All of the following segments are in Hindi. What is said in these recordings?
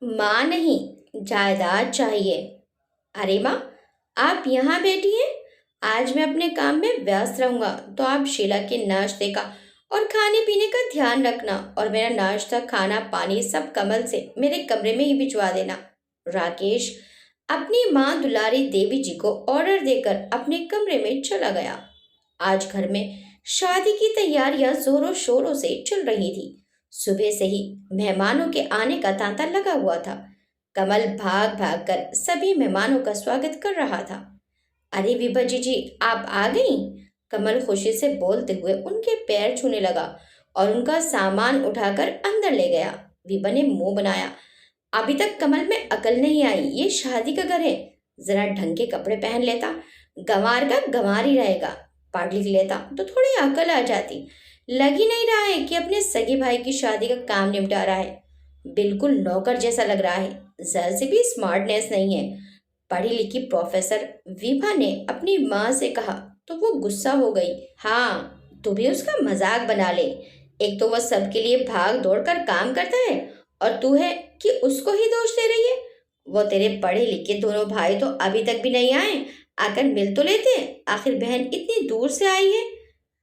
माँ नहीं, जायदाद चाहिए। अरे माँ, आप यहाँ बैठी हैं। आज मैं अपने काम में व्यस्त रहूंगा, तो आप शीला के नाश्ते का और खाने पीने का ध्यान रखना, और मेरा नाश्ता खाना पानी सब कमल से मेरे कमरे में ही भिजवा देना। राकेश अपनी माँ दुलारी देवी जी को ऑर्डर देकर अपने कमरे में चला गया। आज घर में शादी की तैयारियां जोरों शोरों से चल रही थी। सुबह से ही मेहमानों के आने का तांता लगा हुआ था। कमल भाग भाग कर सभी मेहमानों का स्वागत कर रहा था। अरे विभा जी, आप आ गई। कमल खुशी से बोलते हुए उनके पैर छूने लगा और उनका सामान उठाकर अंदर ले गया। विभा ने मुंह बनाया। अभी तक कमल में अकल नहीं आई, ये शादी का घर है। जरा ढंग के कपड़े पहन लेता, गंवार का गंवार ही रहेगा। पढ़ लिख लेता तो थोड़ी अकल आ जाती। लग ही नहीं रहा है कि अपने सगे भाई की शादी का काम निपटा रहा है। बिल्कुल नौकर जैसा लग रहा है, जरा से भी स्मार्टनेस नहीं है। पढ़ी लिखी प्रोफेसर, विभा ने अपनी माँ से कहा तो वो गुस्सा हो गई। हाँ, तू भी उसका मजाक बना ले। एक तो वह सबके लिए भाग दौड़ कर काम करता है, और तू है कि उसको ही दोष दे रही है। वो तेरे पढ़े लिखे दोनों भाई तो अभी तक भी नहीं आए, आकर मिल तो लेते। आखिर बहन इतनी दूर से आई है।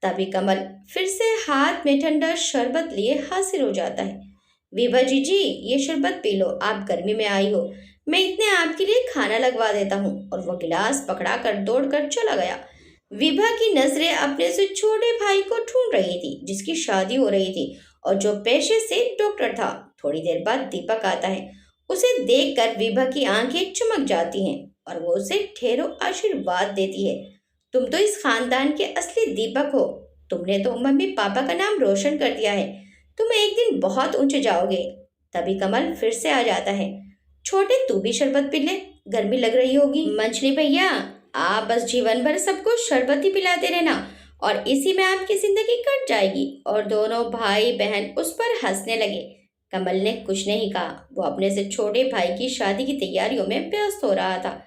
तभी कमल फिर से हाथ में ठंडा शरबत लिए हाजिर हो जाता है। विभा जी, ये शरबत पी लो, आप गर्मी में आई हो। मैं इतने आपके लिए खाना लगवा देता हूँ। और वो गिलास पकड़ा कर दौड़ कर चला गया। विभा की नजरें अपने से छोटे भाई को ढूंढ रही थी, जिसकी शादी हो रही थी और जो पेशे से डॉक्टर था। थोड़ी देर बाद दीपक आता है। उसे देखकर विभा की आंखें चमक जाती हैं और वो उसे ढेरों आशीर्वाद देती है। तुम तो इस खानदान के असली दीपक हो। तुमने तो मम्मी पापा का नाम रोशन कर दिया है। तुम एक दिन बहुत ऊंचे जाओगे। तभी कमल फिर से आ जाता है। छोटे, तू भी शरबत पी ले, गर्मी लग रही होगी। मंचली भैया, आप बस जीवन भर सबको शरबत ही पिलाते रहना और इसी में आपकी जिंदगी कट जाएगी। और दोनों भाई बहन उस पर हंसने लगे। कमल ने कुछ नहीं कहा। वो अपने से छोटे भाई की शादी की तैयारियों में व्यस्त हो रहा था।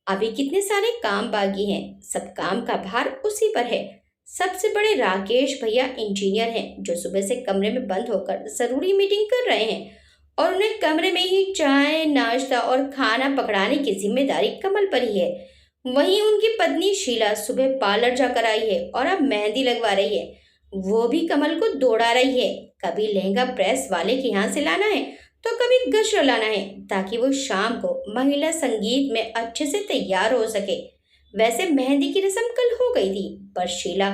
अभी कितने सारे काम बाकी हैं, सब काम का भार उसी पर है। सबसे बड़े राकेश भैया इंजीनियर हैं, जो सुबह से कमरे में बंद होकर जरूरी मीटिंग कर रहे हैं, और उन्हें कमरे में ही चाय नाश्ता और खाना पकड़ाने की जिम्मेदारी कमल पर ही है। वहीं उनकी पत्नी शीला सुबह पार्लर जाकर आई है और अब मेहंदी लगवा रही है। वो भी कमल को दौड़ा रही है। कभी लहंगा प्रेस वाले के यहाँ से लाना है, तो कभी गजरा लाना है, ताकि वो शाम को महिला संगीत में अच्छे से तैयार हो सके। वैसे मेहंदी की रस्म कल हो गई थी, पर शीला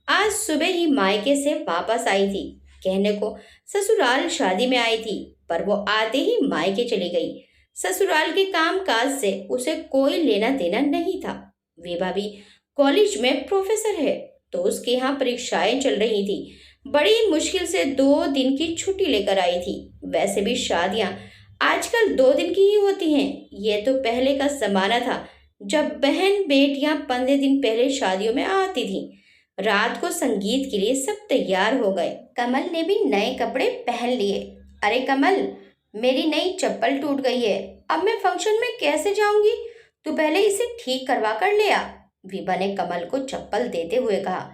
आज सुबह ही मायके से वापस आई थी। कहने को ससुराल शादी में आई थी, पर वो आते ही मायके चली गई। ससुराल के काम काज से उसे कोई लेना देना नहीं था। विभा भी कॉलेज में प्रोफेसर है, तो उसके यहाँ परीक्षाएं चल रही थी। बड़ी मुश्किल से 2 दिन की छुट्टी लेकर आई थी। वैसे भी शादियां आजकल 2 दिन की ही होती हैं। ये तो पहले का जमाना था, जब बहन बेटियां 15 दिन पहले शादियों में आती थी। रात को संगीत के लिए सब तैयार हो गए। कमल ने भी नए कपड़े पहन लिए। अरे कमल, मेरी नई चप्पल टूट गई है, अब मैं फंक्शन में कैसे जाऊंगी? तू पहले इसे ठीक करवा कर ले आ। विभा ने कमल को चप्पल देते हुए कहा।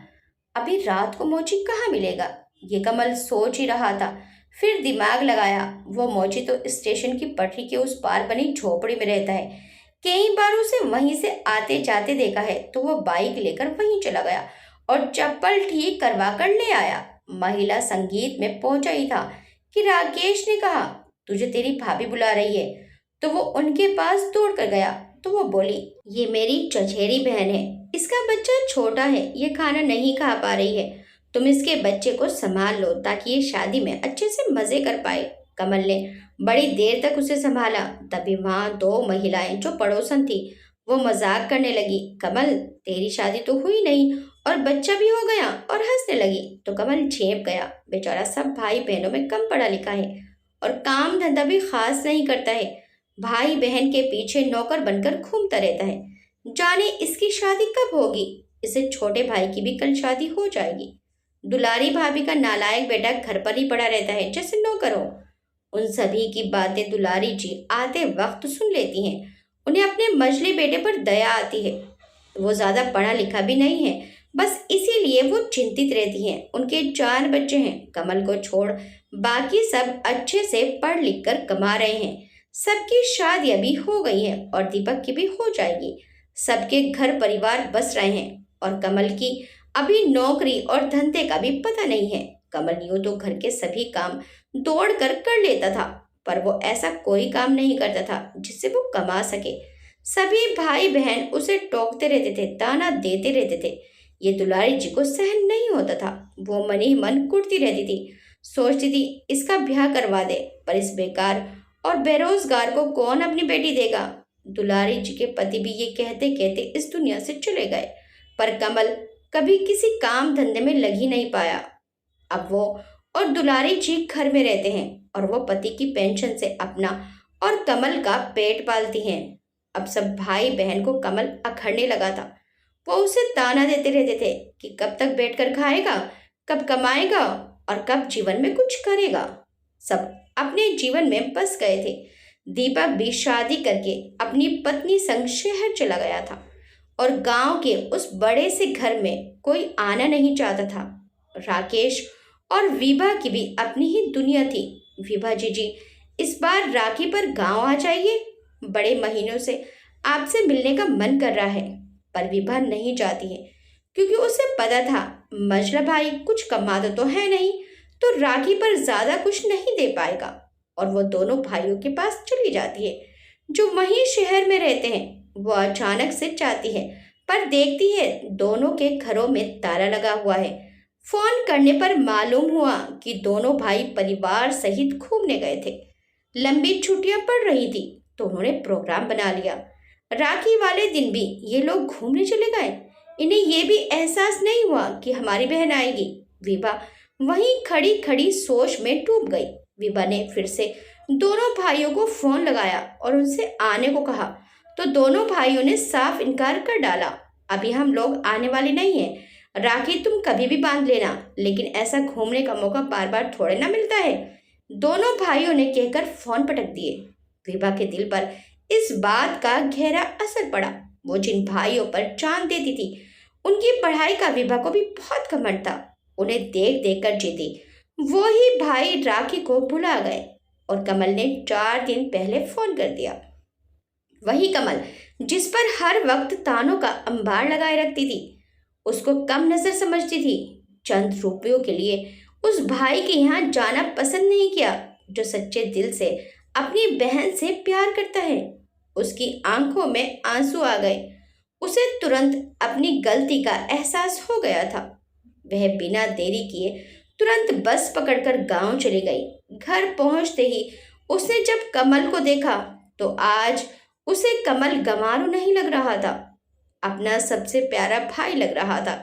अभी रात को मोची कहाँ मिलेगा, ये कमल सोच ही रहा था। फिर दिमाग लगाया, वो मोची तो स्टेशन की पटरी के उस पार बनी झोपड़ी में रहता है। कई बार उसे वहीं से आते जाते देखा है, तो वो बाइक लेकर वहीं चला गया और चप्पल ठीक करवा कर ले आया। महिला संगीत में पहुंचा ही था कि राकेश ने कहा, तुझे तेरी भाभी बुला रही है। तो वो उनके पास दौड़ कर गया। तो वो बोली, ये मेरी चचेरी बहन है, इसका बच्चा छोटा है, ये खाना नहीं खा पा रही है। तुम इसके बच्चे को संभाल लो, ताकि ये शादी में अच्छे से मजे कर पाए। कमल ने बड़ी देर तक उसे संभाला। तभी वहां 2 महिलाएं जो पड़ोसन थी, वो मजाक करने लगी। कमल, तेरी शादी तो हुई नहीं और बच्चा भी हो गया, और हंसने लगी। तो कमल झेप गया। बेचारा सब भाई बहनों में कम पढ़ा लिखा है और काम धंधा भी खास नहीं करता है। भाई बहन के पीछे नौकर बनकर घूमता रहता है। जाने इसकी शादी कब होगी। इसे छोटे भाई की भी कल शादी हो जाएगी। दुलारी भाभी का नालायक बेटा घर पर ही पड़ा रहता है, जैसे नौकर हो। उन सभी की बातें दुलारी जी आते वक्त सुन लेती हैं। उन्हें अपने मजली बेटे पर दया आती है। वो ज्यादा पढ़ा लिखा भी नहीं है, बस इसीलिए वो चिंतित रहती हैं। उनके 4 बच्चे हैं। कमल को छोड़ बाकी सब अच्छे से पढ़ लिख कर कमा रहे हैं। सबकी शादियां भी हो गई हैं और दीपक की भी हो जाएगी। सबके घर परिवार बस रहे हैं और कमल की अभी नौकरी और धंधे का भी पता नहीं है। कमल यूं तो घर के सभी काम दौड़ कर लेता था, पर वो ऐसा कोई काम नहीं करता था जिससे वो कमा सके। सभी भाई बहन उसे टोकते रहते थे, ताना देते रहते थे। ये दुलारी जी को सहन नहीं होता था। वो मन ही मन कुटती रहती थी, सोचती थी इसका ब्याह करवा दे, पर इस बेकार और बेरोजगार को कौन अपनी बेटी देगा। दुलारी जी के पति भी ये कहते कहते इस दुनिया से चले गए, पर कमल कभी किसी काम धंधे में लग ही नहीं पाया। अब वो और दुलारी जी घर में रहते हैं और वो पति की पेंशन से अपना और कमल का पेट पालती हैं। अब सब भाई बहन को कमल अखरने लगा था। वो उसे ताना देते रहते थे कि कब तक बैठकर खाएगा, कब कमाएगा और कब जीवन में कुछ करेगा। सब अपने जीवन में बस गए थे। दीपक भी शादी करके अपनी पत्नी संग शहर चला गया था और गांव के उस बड़े से घर में कोई आना नहीं चाहता था। राकेश और विभा की भी अपनी ही दुनिया थी। विभा जी इस बार राखी पर गांव आ जाइए, बड़े महीनों से आपसे मिलने का मन कर रहा है। पर विभा नहीं चाहती है, क्योंकि उसे पता था मजला भाई कुछ कमाता तो है नहीं, तो राखी पर ज्यादा कुछ नहीं दे पाएगा और वो दोनों भाइयों के पास चली जाती है जो वहीं शहर में रहते हैं। वो अचानक से चाहती है, पर देखती है दोनों के घरों में ताला लगा हुआ है। फोन करने पर मालूम हुआ कि दोनों भाई परिवार सहित घूमने गए थे। लंबी छुट्टियां पड़ रही थी तो उन्होंने प्रोग्राम बना लिया। राखी वाले दिन भी ये लोग घूमने चले गए। इन्हें ये भी एहसास नहीं हुआ कि हमारी बहन आएगी। विभा वहीं खड़ी खड़ी सोच में डूब गई। विभा ने फिर से दोनों भाइयों को फोन लगाया और उनसे आने को कहा, तो दोनों भाइयों ने साफ इनकार कर डाला। अभी हम लोग आने वाले नहीं हैं। राखी तुम कभी भी बांध लेना, लेकिन ऐसा घूमने का मौका बार बार थोड़े ना मिलता है। दोनों भाइयों ने कहकर फोन पटक दिए। विभा के दिल पर इस बात का गहरा असर पड़ा। वो जिन भाइयों पर जान देती थी, उनकी पढ़ाई का विभा को भी बहुत घमंड था। उन्हें देख देख कर जीती वो ही भाई राखी को भुला गए और कमल ने 4 दिन पहले फोन कर दिया। वही कमल जिस पर हर वक्त तानों का अंबार लगाए रखती थी, उसको कम नजर समझती थी। चंद रुपयों के लिए उस भाई के यहाँ जाना पसंद नहीं किया जो सच्चे दिल से अपनी बहन से प्यार करता है। उसकी आंखों में आंसू आ गए। उसे तुरंत अपनी गलती का एहसास हो गया था। वह बिना देरी किए तुरंत बस पकड़कर गांव चली गई। घर पहुंचते ही उसने जब कमल को देखा तो आज उसे कमल गंवारू नहीं लग रहा था, अपना सबसे प्यारा भाई लग रहा था,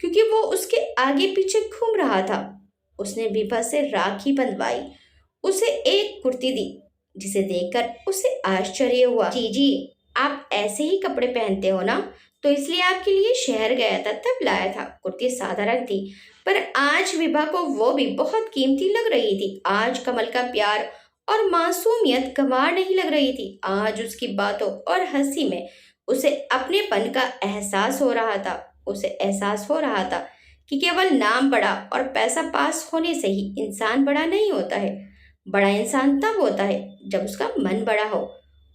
क्योंकि वो उसके आगे पीछे घूम रहा था। उसने विभा से राखी बंधवाई, उसे एक कुर्ती दी जिसे देखकर उसे आश्चर्य हुआ। जी आप ऐसे ही कपड़े पहनते हो ना, तो इसलिए आपके लिए शहर गया था तब लाया था। कुर्ती साधारण थी, पर आज विभा को वो भी बहुत कीमती लग रही थी। आज कमल का प्यार और मासूमियत गंवार नहीं लग रही थी। आज उसकी बातों और हंसी में उसे अपनेपन का एहसास हो रहा था। उसे एहसास हो रहा था कि केवल नाम बड़ा और पैसा पास होने से ही इंसान बड़ा नहीं होता है। बड़ा इंसान तब होता है जब उसका मन बड़ा हो।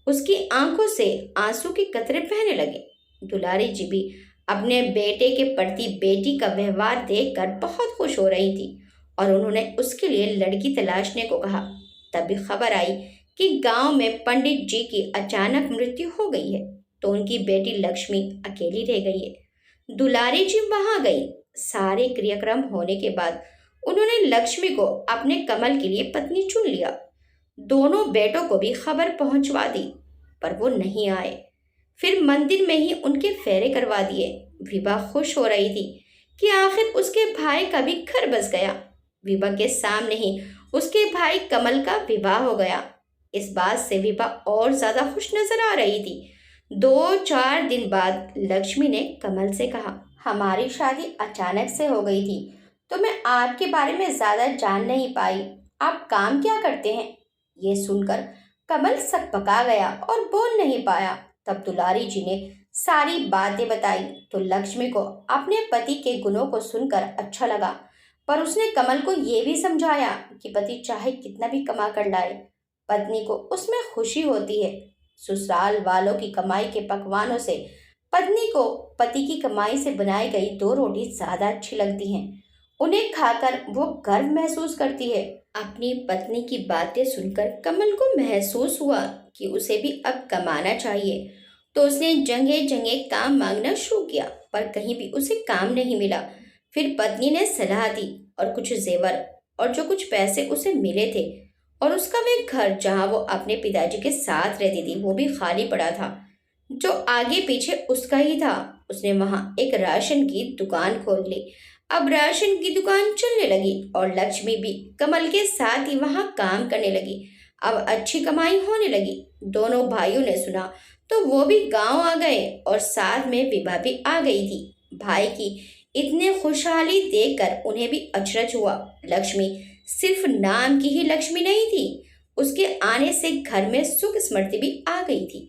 उसकी आंखों से आंसू के कतरे बहने लगे। दुलारी जी भी अपने बेटे के प्रति बेटी का व्यवहार देखकर बहुत खुश हो रही थी और उन्होंने उसके लिए लड़की तलाशने को कहा। तभी खबर आई कि गांव में पंडित जी की अचानक मृत्यु हो गई है, तो उनकी बेटी लक्ष्मी अकेली रह गई है। दुलारी जी वहां गई। सारे क्रियाक्रम होने के बाद उन्होंने लक्ष्मी को अपने कमल के लिए पत्नी चुन लिया। दोनों बेटों को भी खबर पहुंचवा दी, पर वो नहीं आए। फिर मंदिर में ही उनके फेरे करवा दिए। विभा खुश हो रही थी कि आखिर उसके भाई का भी घर बस गया। विभा के सामने ही उसके भाई कमल का विवाह हो गया। इस बात से विभा और ज्यादा खुश नजर आ रही थी। 2-4 दिन बाद लक्ष्मी ने कमल से कहा, हमारी शादी अचानक से हो गई थी, तो मैं आपके बारे में ज्यादा जान नहीं पाई। आप काम क्या करते हैं? ये सुनकर कमल सकपका गया और बोल नहीं पाया। तब दुलारी जी ने सारी बातें बताई तो लक्ष्मी को अपने पति के गुणों को सुनकर अच्छा लगा, पर उसने कमल को ये भी समझाया कि पति चाहे कितना भी कमा कर लाए, पत्नी को उसमें खुशी होती है। ससुराल वालों की कमाई के पकवानों से पत्नी को पति की कमाई से बनाई गई दो रोटी ज्यादा अच्छी लगती हैं। उन्हें खाकर वो गर्व महसूस करती है। अपनी पत्नी की बातें सुनकर कमल को महसूस हुआ कि उसे भी अब कमाना चाहिए। तो उसने जगह जगह काम मांगना शुरू किया, पर कहीं भी उसे काम नहीं मिला। फिर पत्नी ने सलाह दी और कुछ जेवर और जो कुछ पैसे उसे मिले थे और उसका वे घर जहां वो अपने पिताजी के साथ रहती थी वो भी खाली पड़ा था, जो आगे पीछे उसका ही था। उसने वहां एक राशन की दुकान खोल ली। अब राशन की दुकान चलने लगी और लक्ष्मी भी कमल के साथ ही वहां काम करने लगी। अब अच्छी कमाई होने लगी। दोनों भाइयों ने सुना तो वो भी गांव आ गए और साथ में विभा भी आ गई थी। भाई की इतने खुशहाली देखकर उन्हें भी अचरज हुआ। लक्ष्मी सिर्फ नाम की ही लक्ष्मी नहीं थी, उसके आने से घर में सुख स्मृति भी आ गई थी।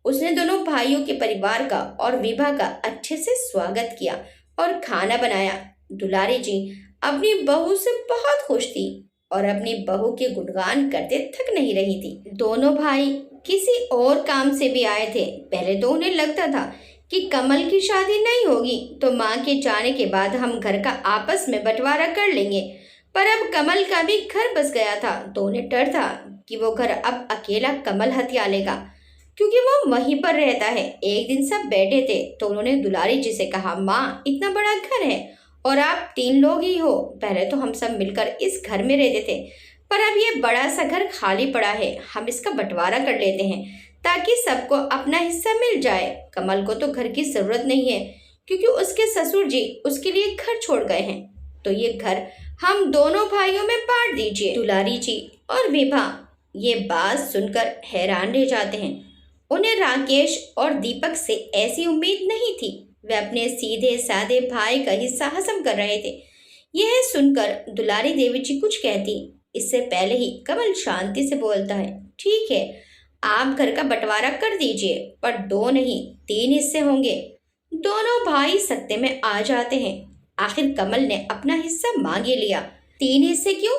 उसने दोनों भाइयों के परिवार का और विभा का अच्छे से स्वागत किया और खाना बनाया। दुलारी जी अपनी बहू से बहुत खुश थी और अपनी बहू के गुणगान करते थक नहीं रही थी। दोनों भाई किसी और काम से भी आए थे। पहले तो उन्हें लगता था कि कमल की शादी नहीं होगी तो माँ के जाने के बाद हम घर का आपस में बंटवारा कर लेंगे, पर अब कमल का भी घर बस गया था तो उन्हें डर था कि वो घर अब अकेला कमल हथिया लेगा, क्योंकि वो वहीं पर रहता है। एक दिन सब बैठे थे तो उन्होंने दुलारी जी से कहा, माँ इतना बड़ा घर है और आप 3 लोग ही हो। पहले तो हम सब मिलकर इस घर में रहते थे, पर अब ये बड़ा सा घर खाली पड़ा है, हम इसका बंटवारा कर लेते हैं ताकि सबको अपना हिस्सा मिल जाए। कमल को तो घर की जरूरत नहीं है क्योंकि उसके ससुर जी उसके लिए घर छोड़ गए हैं, तो ये घर हम दोनों भाइयों में बांट दीजिए। दुलारी जी और विभा ये बात सुनकर हैरान रह जाते हैं। उन्हें राकेश और दीपक से ऐसी उम्मीद नहीं थी। वे अपने सीधे साधे भाई का हिस्सा हजम कर रहे थे। यह सुनकर दुलारी देवी जी कुछ कहती, इससे पहले ही कमल शांति से बोलता है, ठीक है आप घर का बंटवारा कर दीजिए, पर 2 नहीं 3 हिस्से होंगे। दोनों भाई सत्ते में आ जाते हैं। आखिर कमल ने अपना हिस्सा मांग ही लिया। 3 हिस्से क्यों?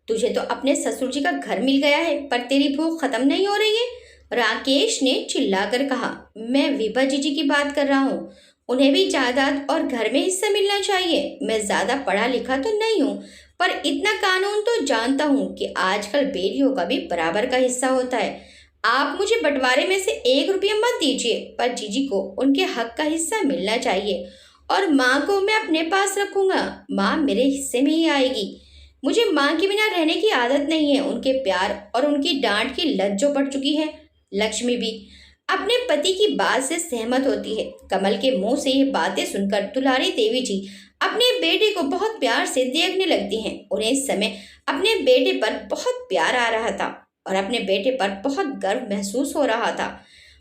तुझे तो अपने ससुर जी का घर मिल गया है, पर तेरी भूख खत्म नहीं हो रही है, राकेश ने चिल्लाकर कहा। मैं विभा जी की बात कर रहा हूँ, उन्हें भी जायदाद और घर में हिस्सा मिलना चाहिए। मैं ज्यादा पढ़ा लिखा तो नहीं हूँ, पर इतना कानून तो जानता हूँ कि आजकल बेटियों का भी बराबर का हिस्सा होता है। आप मुझे बंटवारे में से 1 रुपया मत दीजिए, पर जीजी को उनके हक का हिस्सा मिलना चाहिए और माँ को मैं अपने पास रखूंगा। माँ मेरे हिस्से में ही आएगी। मुझे माँ के बिना रहने की आदत नहीं है। उनके प्यार और उनकी डांट की लत जो पड़ चुकी है। लक्ष्मी भी अपने पति की बात से सहमत होती है। कमल के मुंह से ये बातें सुनकर दुलारी देवी जी अपने बेटे को बहुत प्यार से देखने लगती हैं। उन्हें इस समय अपने बेटे पर बहुत प्यार आ रहा था और अपने बेटे पर बहुत गर्व महसूस हो रहा था।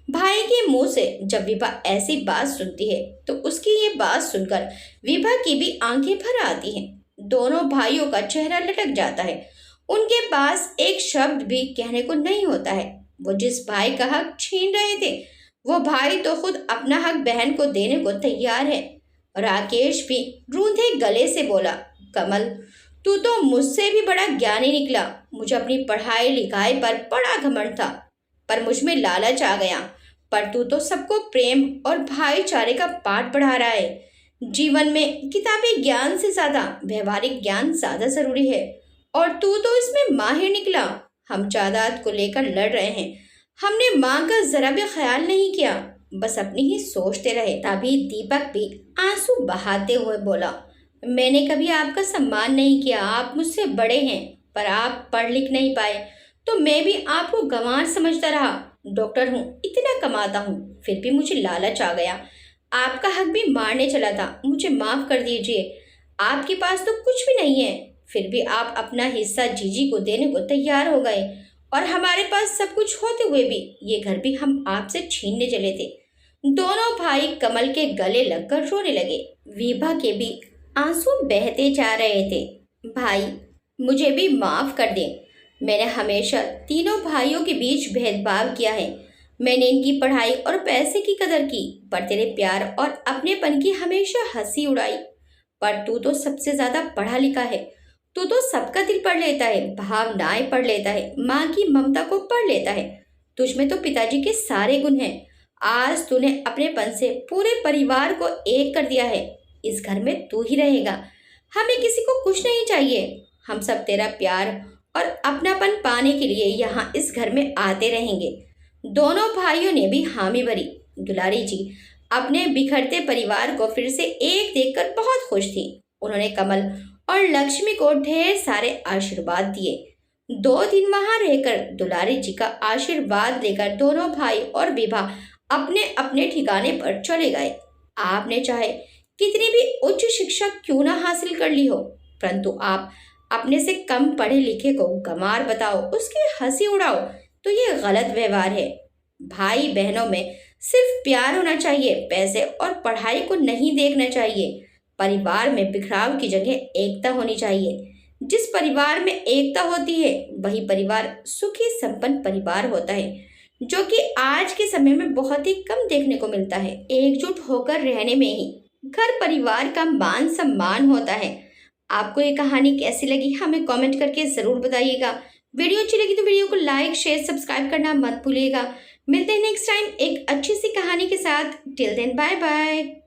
भाई के मुंह से जब विभा ऐसी बात सुनती है तो उसकी ये बात सुनकर विभा की भी आंखें भर आती हैं। दोनों भाइयों का चेहरा लटक जाता है। उनके पास एक शब्द भी कहने को नहीं होता है। वो जिस भाई का हक छीन रहे थे, वो भाई तो खुद अपना हक बहन को देने को तैयार है। राकेश भी रूंधे गले से बोला, कमल तू तो मुझसे भी बड़ा ज्ञानी निकला। मुझे अपनी पढ़ाई लिखाई पर बड़ा घमंड था, पर मुझ में लालच आ गया। पर तू तो सबको प्रेम और भाईचारे का पाठ पढ़ा रहा है। जीवन में किताबी ज्ञान से ज्यादा व्यवहारिक ज्ञान ज्यादा जरूरी है और तू तो इसमें माहिर निकला। हम जायदाद को लेकर लड़ रहे हैं, हमने माँ का जरा भी ख्याल नहीं किया, बस अपनी ही सोचते रहे। तभी दीपक भी आंसू बहाते हुए बोला, मैंने कभी आपका सम्मान नहीं किया। आप मुझसे बड़े हैं, पर आप पढ़ लिख नहीं पाए तो मैं भी आपको गंवार समझता रहा। डॉक्टर हूँ, इतना कमाता हूँ, फिर भी मुझे लालच आ गया। आपका हक भी मारने चला था। मुझे माफ कर दीजिए। आपके पास तो कुछ भी नहीं है, फिर भी आप अपना हिस्सा जीजी को देने को तैयार हो गए और हमारे पास सब कुछ होते हुए भी ये घर भी हम आपसे छीनने चले थे। दोनों भाई कमल के गले लगकर रोने लगे। विभा के भी आंसू बहते जा रहे थे। भाई मुझे भी माफ कर दे। मैंने हमेशा तीनों भाइयों के बीच भेदभाव किया है। मैंने इनकी पढ़ाई और पैसे की कदर की, पर तेरे प्यार और अपनेपन की हमेशा हंसी उड़ाई। पर तू तो सबसे ज्यादा पढ़ा लिखा है। तू तो सबका दिल पढ़ लेता है, भावनाएं पढ़ लेता है, माँ की ममता को पढ़ लेता है। तुझ में तो पिताजी के सारे गुण हैं। आज तूने अपनेपन से पूरे परिवार को एक कर दिया है। इस घर में तू ही रहेगा। हमें किसी को कुछ नहीं चाहिए। हम सब तेरा प्यार और अपनापन पाने के लिए यहाँ इस घर में आते रहेंगे। दोनों भाइयों ने भी हामी भरी। दुलारी जी अपने बिखरते परिवार को फिर से एक देखकर बहुत खुश थी। उन्होंने कमल और लक्ष्मी को ढेर सारे आशीर्वाद दिए। 2 दिन वहां रहकर दुलारी जी का आशीर्वाद लेकर दोनों भाई और विभा अपने अपने ठिकाने पर चले गए। आपने चाहे कितनी भी उच्च शिक्षा क्यों ना हासिल कर ली हो, परंतु आप अपने से कम पढ़े लिखे को गंवार बताओ, उसकी हंसी उड़ाओ, तो ये गलत व्यवहार है। भाई बहनों में सिर्फ प्यार होना चाहिए, पैसे और पढ़ाई को नहीं देखना चाहिए। परिवार में बिखराव की जगह एकता होनी चाहिए। जिस परिवार में एकता होती है वही परिवार सुखी संपन्न परिवार होता है, जो कि आज के समय में बहुत ही कम देखने को मिलता है। एकजुट होकर रहने में ही घर परिवार का मान सम्मान होता है। आपको ये कहानी कैसी लगी हमें कमेंट करके ज़रूर बताइएगा। वीडियो अच्छी लगी तो वीडियो को लाइक शेयर सब्सक्राइब करना मत भूलिएगा। मिलते हैं नेक्स्ट टाइम एक अच्छी सी कहानी के साथ। Till then bye bye.